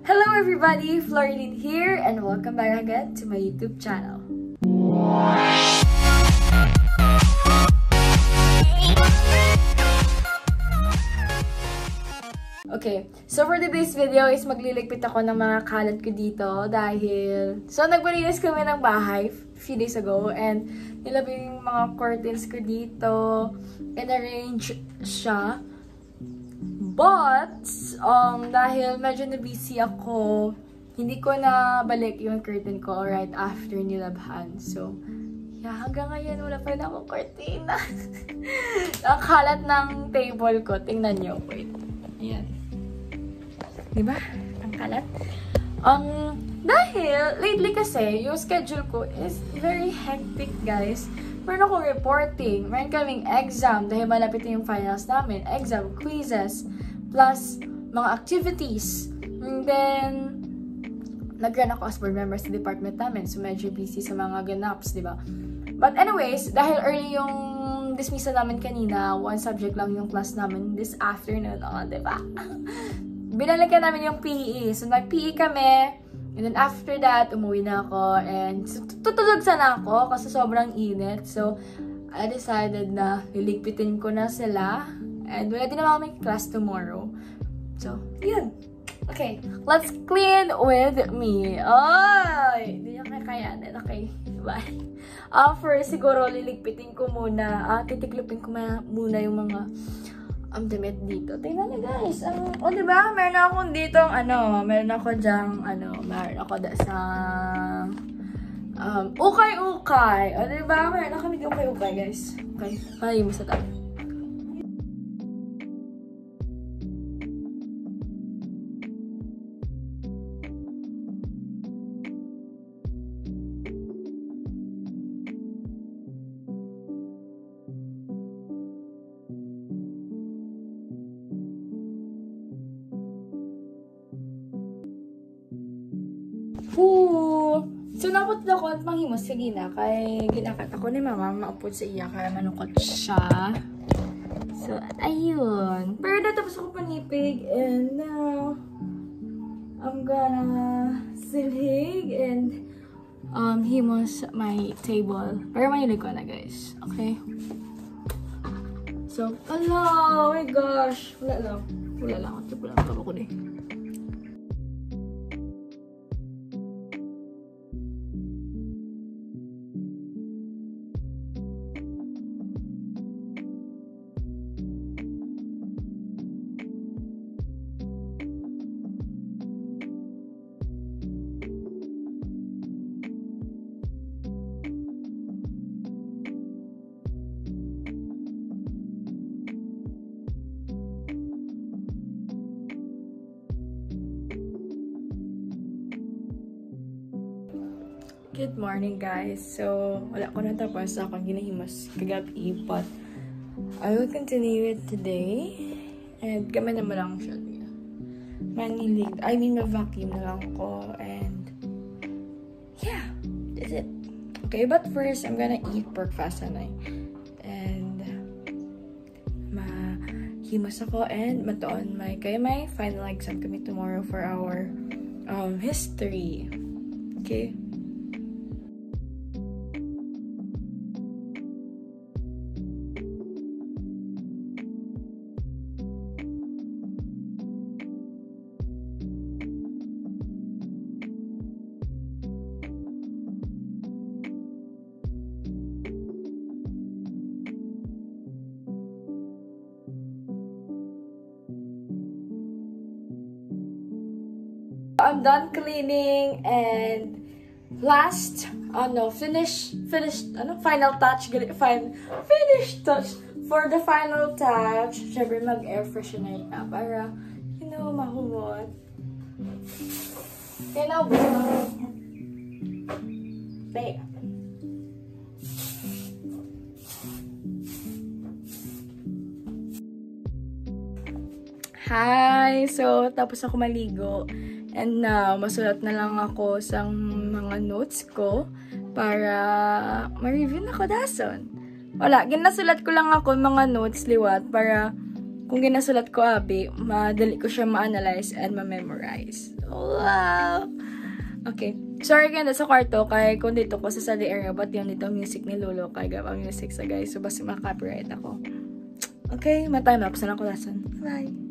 Hello everybody, Floridine here and welcome back again to my YouTube channel. Okay, so for today's video is magliligpit ako ng mga kalat ko dito dahil nagbalinis kami ng bahay a few days ago and nilabay yung mga curtains ko dito and arrange siya. But, dahil medyo na-busy ako, hindi ko na balik yung curtain ko right after nilabhan. So, yeah, hanggang ngayon wala pa rin akong cortina. Ang kalat ng table ko. Tingnan nyo. Wait. Ayan. Diba? Ang kalat. Dahil, lately kasi, yung schedule ko is very hectic, guys. Meron akong reporting. Meron kaming exam dahil malapit na yung finals namin. Exam, quizzes, plus mga activities. And then, nag-run ako as board member sa department namin. So, medyo busy sa mga ganaps, di ba? But anyways, dahil early yung dismissal namin kanina, one subject lang yung class namin this afternoon. Di ba? Binalikan namin yung PE. So, nag-PE kami. And then after that, umuwi na ako. And tutulog sana ako kasi sobrang init. So, I decided na liligpitin ko na sila. And wala din naman may class tomorrow. So, yun. Okay, let's clean with me. Ay! Hindi niya kakayanin. Okay, bye. First, siguro liligpitin ko muna. Titiklopin ko muna yung mga damit dito. Tingnan niyo guys. Diba? Meron akong dito, meron ako dyang, meron ako sa, ukay-ukay. Diba? Meron ako dito ukay-ukay, guys. Okay. Ay, mo sa tabi. So, napot ako at manghimos sa gina. Kaya ginakat ako ni mama. Maupod sa iya. Kaya manukot siya. So, ayun. Pero natapos ako panipig. And now, I'm gonna silhig and himos my table. Pero mahilig ko na guys. Okay? So, oh my gosh. Wala lang. Wala lang. Wala lang. Tabo ko din. Good morning guys. So, wala ko na tapos ako ginahimos kagabi, but I will continue it today. And kami naman lang siya. Ma-vacuum na lang ko. And yeah, that's it. Okay, but first, I'm gonna eat pork fasanay. And mahimos ako and matoon kaya may final exam kami tomorrow for our history. Okay? I'm done cleaning and final touch for the final touch. Syempre mag-air freshener na para, mahumot. There. Hi! So, tapos ako maligo. And now, masulat na lang ako sa mga notes ko para ma-review na ko dason. Wala, ginasulat ko lang ako mga notes liwat para kung ginasulat ko abi, madali ko siya ma-analyze and ma-memorize. Wow! Okay. Sorry kaya sa kwarto, kaya kung dito ko sa study area, but yung dito music ni Lolo, kaya gawang music sa guys, so basta maka-copyright ako. Okay, ma-time lapse na ako lesson. Bye!